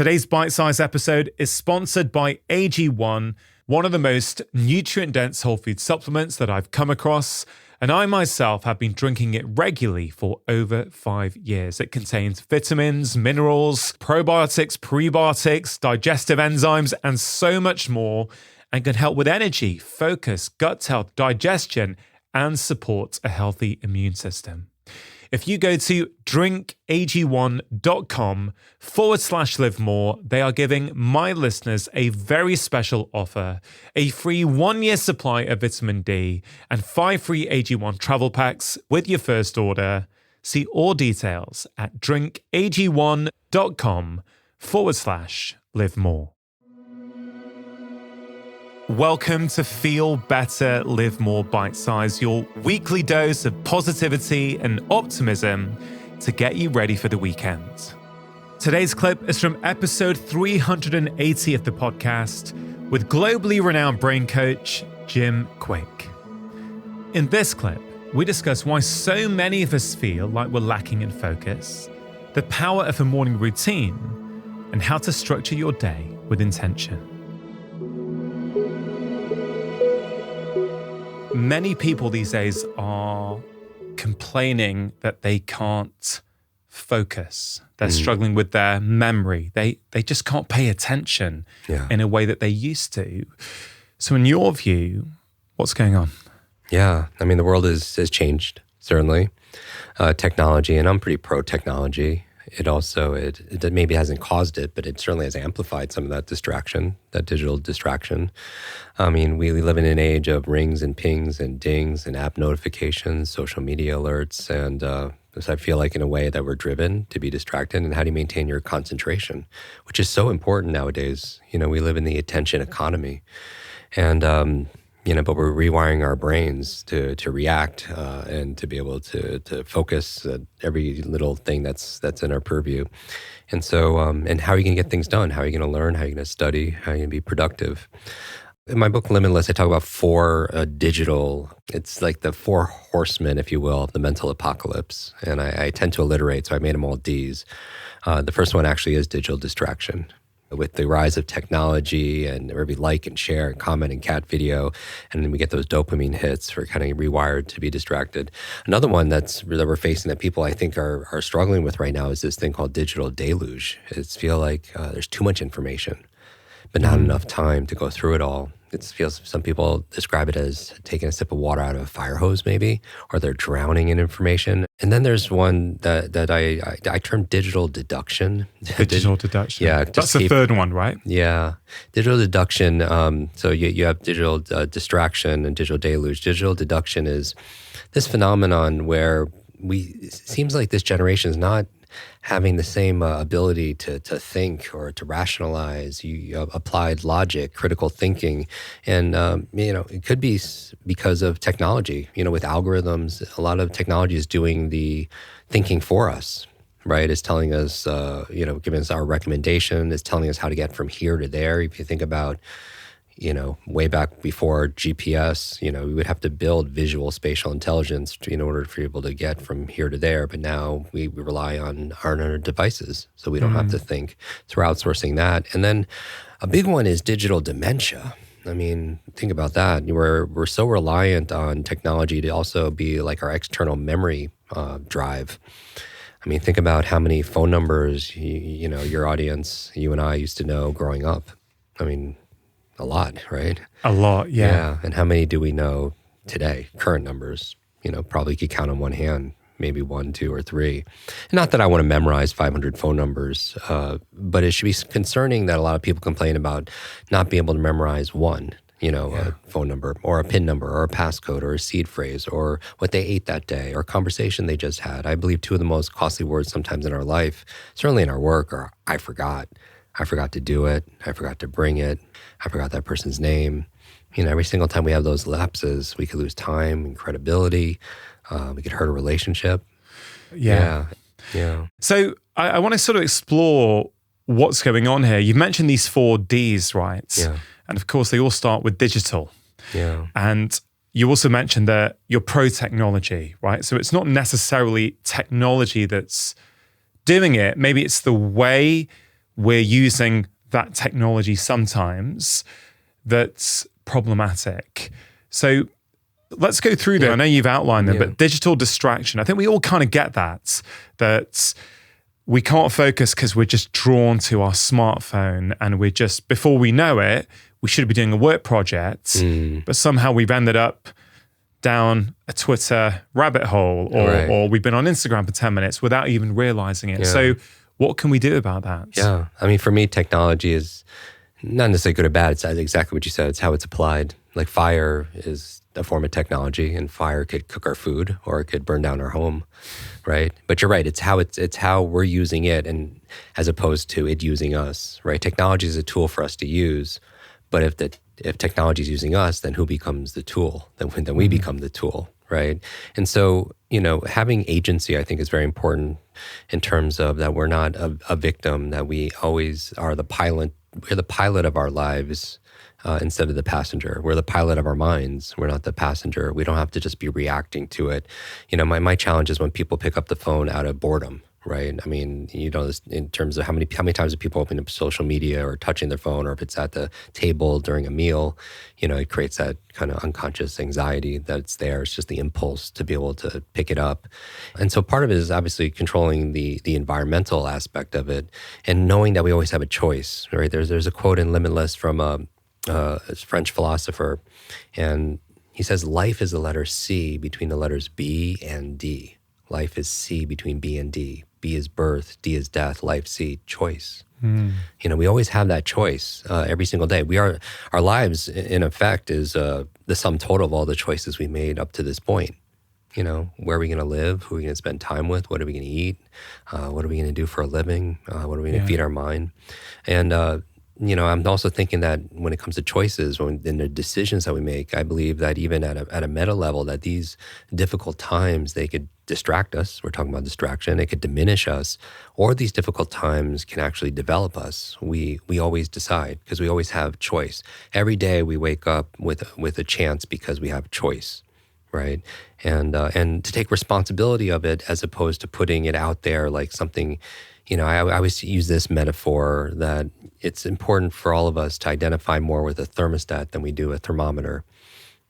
Today's bite-sized episode is sponsored by AG1, one of the most nutrient-dense whole food supplements that I've come across, and I myself have been drinking it regularly for over 5 years. It contains vitamins, minerals, probiotics, prebiotics, digestive enzymes, and so much more, and can help with energy, focus, gut health, digestion, and support a healthy immune system. If you go to drinkag1.com/live more, they are giving my listeners a very special offer, a free 1-year supply of vitamin D and 5 free AG1 travel packs with your first order. See all details at drinkag1.com/live more. Welcome to Feel Better, Live More Bite Size, your weekly dose of positivity and optimism to get you ready for the weekend. Today's clip is from episode 380 of the podcast with globally renowned brain coach Jim Kwik. In this clip, we discuss why so many of us feel like we're lacking in focus, the power of a morning routine, and how to structure your day with intention. Many people these days are complaining that they can't focus. They're struggling with their memory. They just can't pay attention in a way that they used to. So in your view, what's going on? Yeah, I mean, the world has changed, certainly. Technology, and I'm pretty pro-technology. It maybe hasn't caused it, but it certainly has amplified some of that distraction, that digital distraction. I mean, we live in an age of rings and pings and dings and app notifications, social media alerts, and so I feel like in a way that we're driven to be distracted. And how do you maintain your concentration, which is so important nowadays? You know, we live in the attention economy, and but we're rewiring our brains to react and to be able to focus every little thing that's in our purview. And so, and how are you going to get things done? How are you going to learn? How are you going to study? How are you going to be productive? In my book, Limitless, I talk about 4 it's like the 4 horsemen, if you will, of the mental apocalypse. And I tend to alliterate, so I made them all Ds. The first one actually is digital distraction. With the rise of technology and every like and share and comment and cat video, and then we get those dopamine hits, we're kind of rewired to be distracted. Another one that we're facing that people I think are struggling with right now is this thing called digital deluge. It's feel like there's too much information, but not enough time to go through it all. It feels, some people describe it as taking a sip of water out of a fire hose maybe, or they're drowning in information. And then there's one that I term digital deduction. Digital deduction. Yeah. That's the third one, right? Yeah. Digital deduction. So you have digital distraction and digital deluge. Digital deduction is this phenomenon where it seems like this generation is not having the same ability to think or to rationalize. You applied logic, critical thinking, and it could be because of technology. You know, with algorithms, a lot of technology is doing the thinking for us. Right? It's telling us, giving us our recommendation. It's telling us how to get from here to there. If you think about, way back before GPS, we would have to build visual spatial intelligence in order for people to get from here to there. But now we rely on our devices, so we don't have to think. So we're outsourcing that. And then a big one is digital dementia. I mean, think about that. We're so reliant on technology to also be like our external memory drive. I mean, think about how many phone numbers, your audience, you and I used to know growing up. I mean, a lot, right? A lot, yeah. And how many do we know today? Current numbers, probably could count on one hand, maybe 1, 2, or 3. Not that I want to memorize 500 phone numbers, but it should be concerning that a lot of people complain about not being able to memorize one, a phone number or a PIN number or a passcode or a seed phrase or what they ate that day or a conversation they just had. I believe 2 of the most costly words sometimes in our life, certainly in our work, are I forgot. I forgot to do it. I forgot to bring it. I forgot that person's name. Every single time we have those lapses, we could lose time and credibility. We could hurt a relationship. Yeah. So I want to sort of explore what's going on here. You mentioned these 4 Ds, right? Yeah. And of course, they all start with digital. Yeah. And you also mentioned that you're pro-technology, right? So it's not necessarily technology that's doing it. Maybe it's the way we're using that technology sometimes that's problematic. So let's go through them. I know you've outlined them, but digital distraction, I think we all kind of get that we can't focus because we're just drawn to our smartphone, and we're just, before we know it, we should be doing a work project, but somehow we've ended up down a Twitter rabbit hole, or we've been on Instagram for 10 minutes without even realizing it. So what can we do about that? Yeah. I mean, for me, technology is not necessarily good or bad. It's exactly what you said. It's how it's applied. Like fire is a form of technology, and fire could cook our food or it could burn down our home, right? But you're right. It's how we're using it, and as opposed to it using us, right? Technology is a tool for us to use, but if technology is using us, then who becomes the tool? Then we become the tool, right? And so, having agency, I think, is very important in terms of that we're not a victim, that we always are the pilot. We're the pilot of our lives instead of the passenger. We're the pilot of our minds. We're not the passenger. We don't have to just be reacting to it. My challenge is when people pick up the phone out of boredom, right? I mean, in terms of how many times do people open up social media or touching their phone, or if it's at the table during a meal, it creates that kind of unconscious anxiety that's there. It's just the impulse to be able to pick it up. And so part of it is obviously controlling the environmental aspect of it, and knowing that we always have a choice, right? There's a quote in Limitless from a French philosopher, and he says, life is the letter C between the letters B and D. Life is C between B and D. B is birth, D is death, life, C, choice. We always have that choice every single day. Our lives, in effect, is the sum total of all the choices we made up to this point. Where are we going to live? Who are we going to spend time with? What are we going to eat? What are we going to do for a living? What are we going to feed our mind? And I'm also thinking that when it comes to choices, in the decisions that we make, I believe that even at a meta level, that these difficult times, they could distract us. We're talking about distraction. It could diminish us, or these difficult times can actually develop us. We always decide because we always have choice. Every day we wake up with a chance because we have choice, right? And to take responsibility of it as opposed to putting it out there like something. I always use this metaphor that it's important for all of us to identify more with a thermostat than we do a thermometer.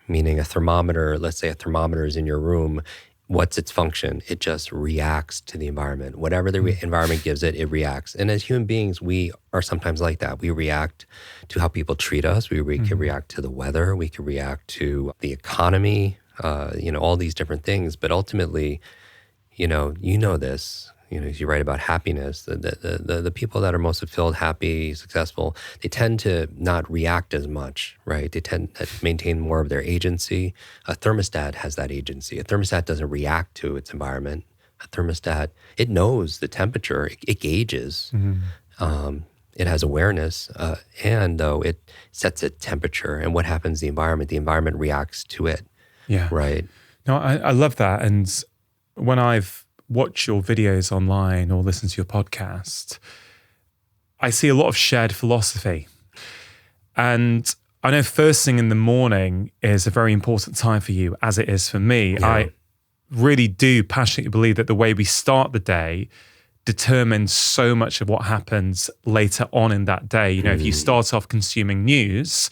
Meaning a thermometer, let's say a thermometer is in your room, what's its function? It just reacts to the environment. Whatever the environment gives it, it reacts. And as human beings, we are sometimes like that. We react to how people treat us. We can react to the weather. We can react to the economy, all these different things. But ultimately, this. You write about happiness. The people that are most fulfilled, happy, successful, they tend to not react as much, right? They tend to maintain more of their agency. A thermostat has that agency. A thermostat doesn't react to its environment. A thermostat, it knows the temperature. It gauges. It has awareness, and though it sets a temperature. And what happens to the environment reacts to it. Yeah. Right. No, I love that. And when I've watch your videos online or listen to your podcast, I see a lot of shared philosophy. And I know first thing in the morning is a very important time for you, as it is for me. Yeah. I really do passionately believe that the way we start the day determines so much of what happens later on in that day. If you start off consuming news,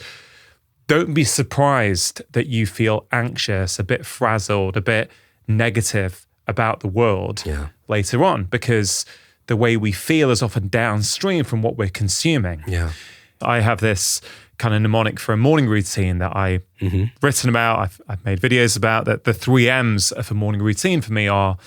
don't be surprised that you feel anxious, a bit frazzled, a bit negative about the world later on, because the way we feel is often downstream from what we're consuming. Yeah, I have this kind of mnemonic for a morning routine that I've written about. I've made videos about that. The 3 M's of a morning routine for me are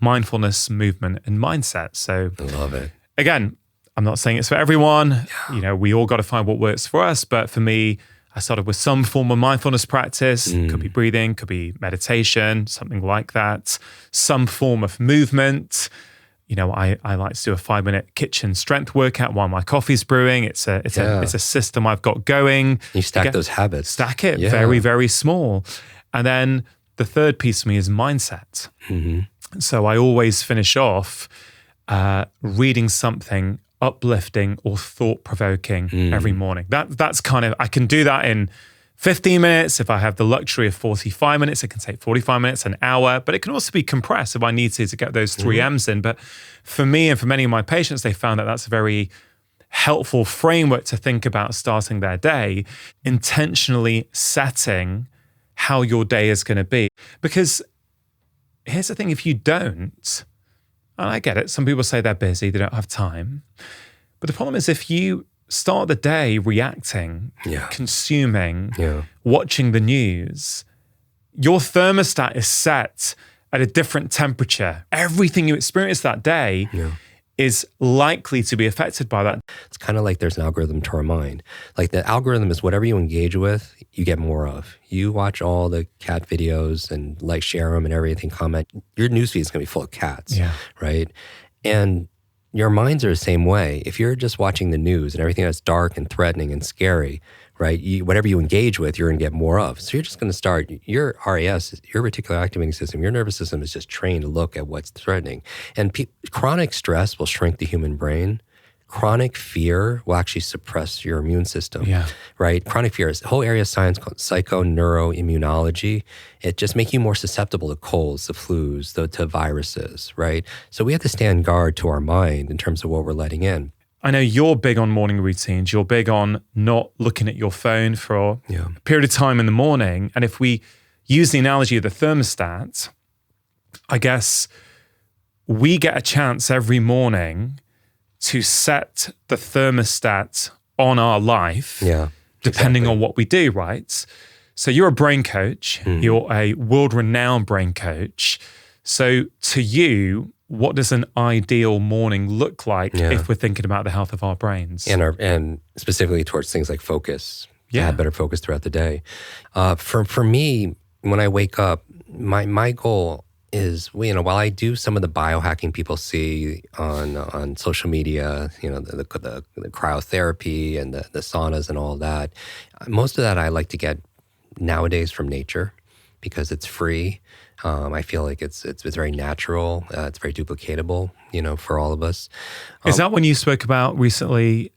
mindfulness, movement, and mindset. So I love it. Again, I'm not saying it's for everyone. Yeah. We all got to find what works for us. But for me, I started with some form of mindfulness practice. Could be breathing, could be meditation, something like that. Some form of movement. I like to do a 5-minute kitchen strength workout while my coffee's brewing. It's a system I've got going. You stack those habits. Stack it very, very small. And then the third piece for me is mindset. So I always finish off reading something uplifting or thought-provoking every morning. That's kind of, I can do that in 15 minutes. If I have the luxury of 45 minutes, it can take 45 minutes, an hour, but it can also be compressed if I need to get those 3 M's in. But for me and for many of my patients, they found that that's a very helpful framework to think about starting their day, intentionally setting how your day is going to be. Because here's the thing, if you don't, and I get it, some people say they're busy, they don't have time. But the problem is if you start the day reacting, consuming, watching the news, your thermostat is set at a different temperature. Everything you experience that day is likely to be affected by that. It's kind of like there's an algorithm to our mind. Like the algorithm is whatever you engage with, you get more of. You watch all the cat videos and like share them and everything, comment. Your newsfeed is going to be full of cats, right? And your minds are the same way. If you're just watching the news and everything that's dark and threatening and scary, right? Whatever you engage with, you're going to get more of. So you're just going to start, your RAS, your reticular activating system, your nervous system is just trained to look at what's threatening. And chronic stress will shrink the human brain. Chronic fear will actually suppress your immune system, right? Chronic fear is a whole area of science called psychoneuroimmunology. It just makes you more susceptible to colds, to flus, to viruses, right? So we have to stand guard to our mind in terms of what we're letting in. I know you're big on morning routines. You're big on not looking at your phone for a period of time in the morning. And if we use the analogy of the thermostat, I guess we get a chance every morning to set the thermostat on our life, depending on what we do, right? So you're a brain coach. You're a world-renowned brain coach. So to you, what does an ideal morning look like if we're thinking about the health of our brains? And specifically towards things like focus, to have better focus throughout the day. For me, when I wake up, my goal is, while I do some of the biohacking people see on social media, the cryotherapy and the saunas and all that, most of that I like to get nowadays from nature because it's free. I feel like it's very natural. It's very duplicatable, for all of us. Is that when you spoke about recently?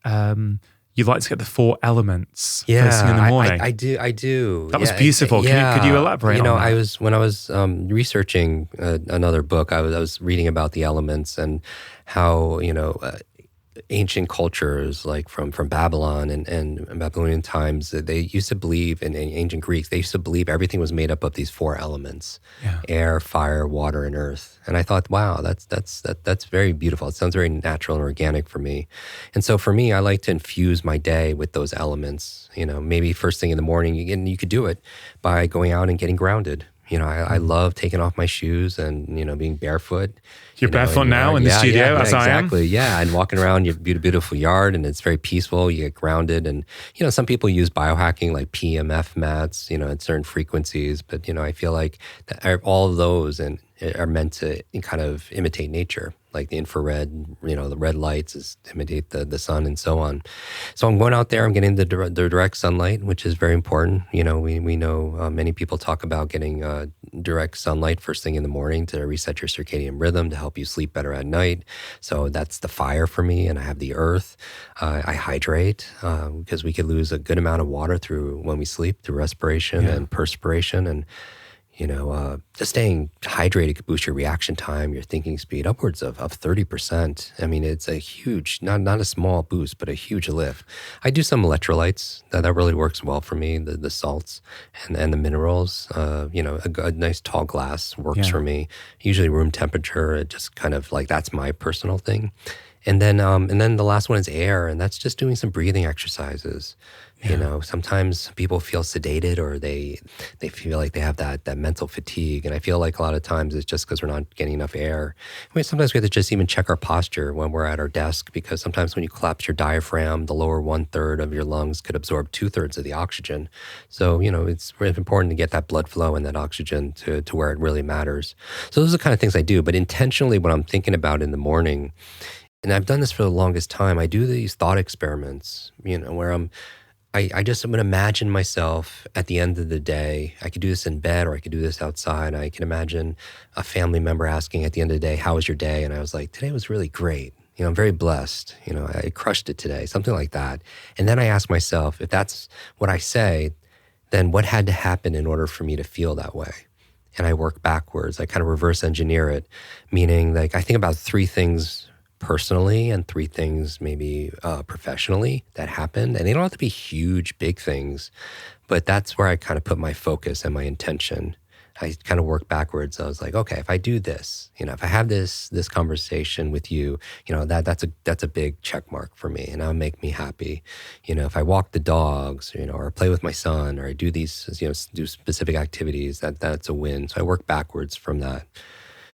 You like to get the 4 elements first thing in the morning. I do. That was beautiful. Could you elaborate on that? When I was researching another book, I was reading about the elements and how ancient cultures like from Babylon and Babylonian times, they used to believe, in ancient Greeks, they used to believe everything was made up of these 4 elements: air, fire, water, and earth. And I thought, wow, that's very beautiful. It sounds very natural and organic for me. And so for me, I like to infuse my day with those elements. Maybe first thing in the morning, and you could do it by going out and getting grounded. I love taking off my shoes and, being barefoot. You're barefoot now in the studio, as I am? Exactly, and walking around your beautiful yard, and it's very peaceful. You get grounded. And, some people use biohacking like PMF mats, at certain frequencies. But, I feel like all of those are meant to kind of imitate nature. Like the infrared, the red lights imitate the sun and so on. So I'm going out there, I'm getting the direct sunlight, which is very important. We know many people talk about getting direct sunlight first thing in the morning to reset your circadian rhythm, to help you sleep better at night. So that's the fire for me. And I have the earth. I hydrate because we could lose a good amount of water when we sleep, through respiration and perspiration. And just staying hydrated could boost your reaction time, your thinking speed, upwards of 30%. I mean, it's a huge, not a small boost, but a huge lift. I do some electrolytes. That really works well for me, the salts and the minerals. A nice tall glass works for me. Usually room temperature, it just kind of like, that's my personal thing. And then the last one is air, and that's just doing some breathing exercises. Sometimes people feel sedated, or they feel like they have that mental fatigue. And I feel like a lot of times it's just because we're not getting enough air. Sometimes we have to just even check our posture when we're at our desk, because sometimes when you collapse your diaphragm, the lower 1/3 of your lungs could absorb 2/3 of the oxygen. So, it's really important to get that blood flow and that oxygen to where it really matters. So those are the kind of things I do. But intentionally, what I'm thinking about in the morning, and I've done this for the longest time, I do these thought experiments, where I just would imagine myself at the end of the day. I could do this in bed, or I could do this outside. I can imagine a family member asking at the end of the day, "How was your day?" And I was like, "Today was really great. I'm very blessed. I crushed it today," something like that. And then I ask myself, if that's what I say, then what had to happen in order for me to feel that way? And I work backwards. I kind of reverse engineer it, meaning like I think about 3 things personally and 3 things maybe professionally that happened. And they don't have to be huge, big things, but that's where I kind of put my focus and my intention. I kind of work backwards. I was like, okay, if I do this, if I have this conversation with you, that's a big check mark for me, and that'll make me happy. If I walk the dogs, or play with my son, or I do these, do specific activities, that's a win. So I work backwards from that.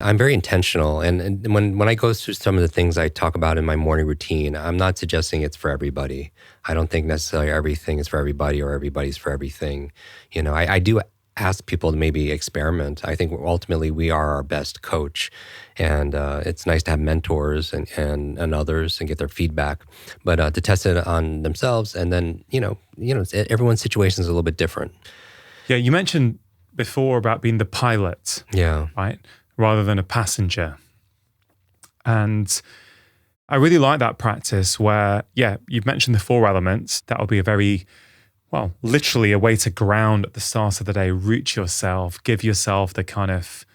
I'm very intentional, and when I go through some of the things I talk about in my morning routine, I'm not suggesting it's for everybody. I don't think necessarily everything is for everybody or everybody's for everything. I do ask people to maybe experiment. I think ultimately we are our best coach, and it's nice to have mentors and others and get their feedback, but to test it on themselves, and then everyone's situation is a little bit different. Yeah, you mentioned before about being the pilot, right, rather than a passenger, and I really like that practice where, you've mentioned the 4 elements. That'll be a very literally a way to ground at the start of the day, root yourself, give yourself the kind of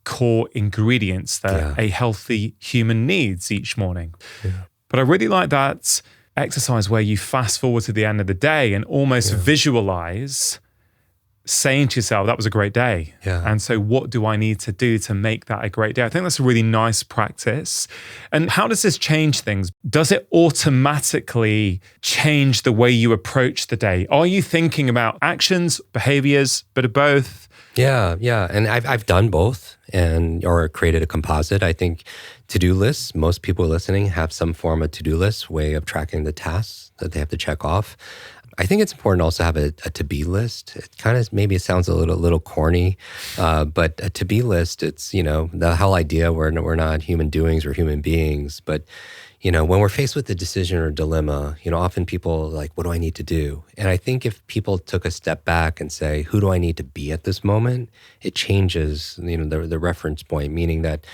core ingredients that a healthy human needs each morning. Yeah. But I really like that exercise where you fast forward to the end of the day and almost visualize saying to yourself, that was a great day. Yeah. And so what do I need to do to make that a great day? I think that's a really nice practice. And how does this change things? Does it automatically change the way you approach the day? Are you thinking about actions, behaviors, bit of both? Yeah. And I've done both or created a composite. I think to-do lists, most people listening have some form of to-do list, way of tracking the tasks that they have to check off. I think it's important also to have a to-be list. It kind of, maybe it sounds a little corny, but a to-be list, it's, the whole idea we're not human doings, we're human beings. But, when we're faced with a decision or dilemma, often people are like, what do I need to do? And I think if people took a step back and say, who do I need to be at this moment? It changes, the reference point, meaning that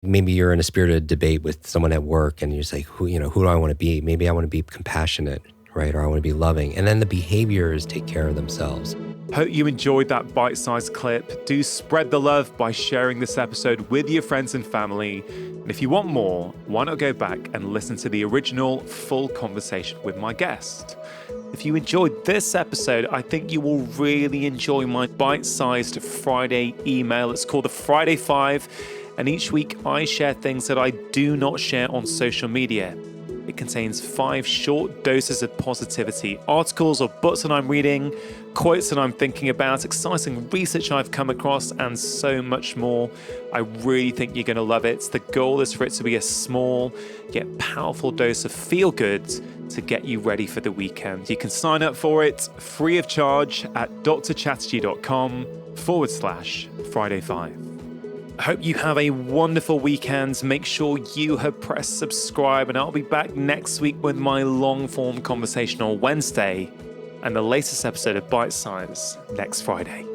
maybe you're in a spirited debate with someone at work and you're just like, who do I want to be? Maybe I want to be compassionate, right? Or I want to be loving. And then the behaviors take care of themselves. Hope you enjoyed that bite-sized clip. Do spread the love by sharing this episode with your friends and family. And if you want more, why not go back and listen to the original full conversation with my guest? If you enjoyed this episode, I think you will really enjoy my bite-sized Friday email. It's called the Friday 5. And each week I share things that I do not share on social media. It contains 5 short doses of positivity, articles or books that I'm reading, quotes that I'm thinking about, exciting research I've come across, and so much more. I really think you're going to love it. The goal is for it to be a small yet powerful dose of feel-good to get you ready for the weekend. You can sign up for it free of charge at drchatterjee.com/Friday5. I hope you have a wonderful weekend. Make sure you have pressed subscribe, and I'll be back next week with my long-form conversation on Wednesday and the latest episode of Bite Size next Friday.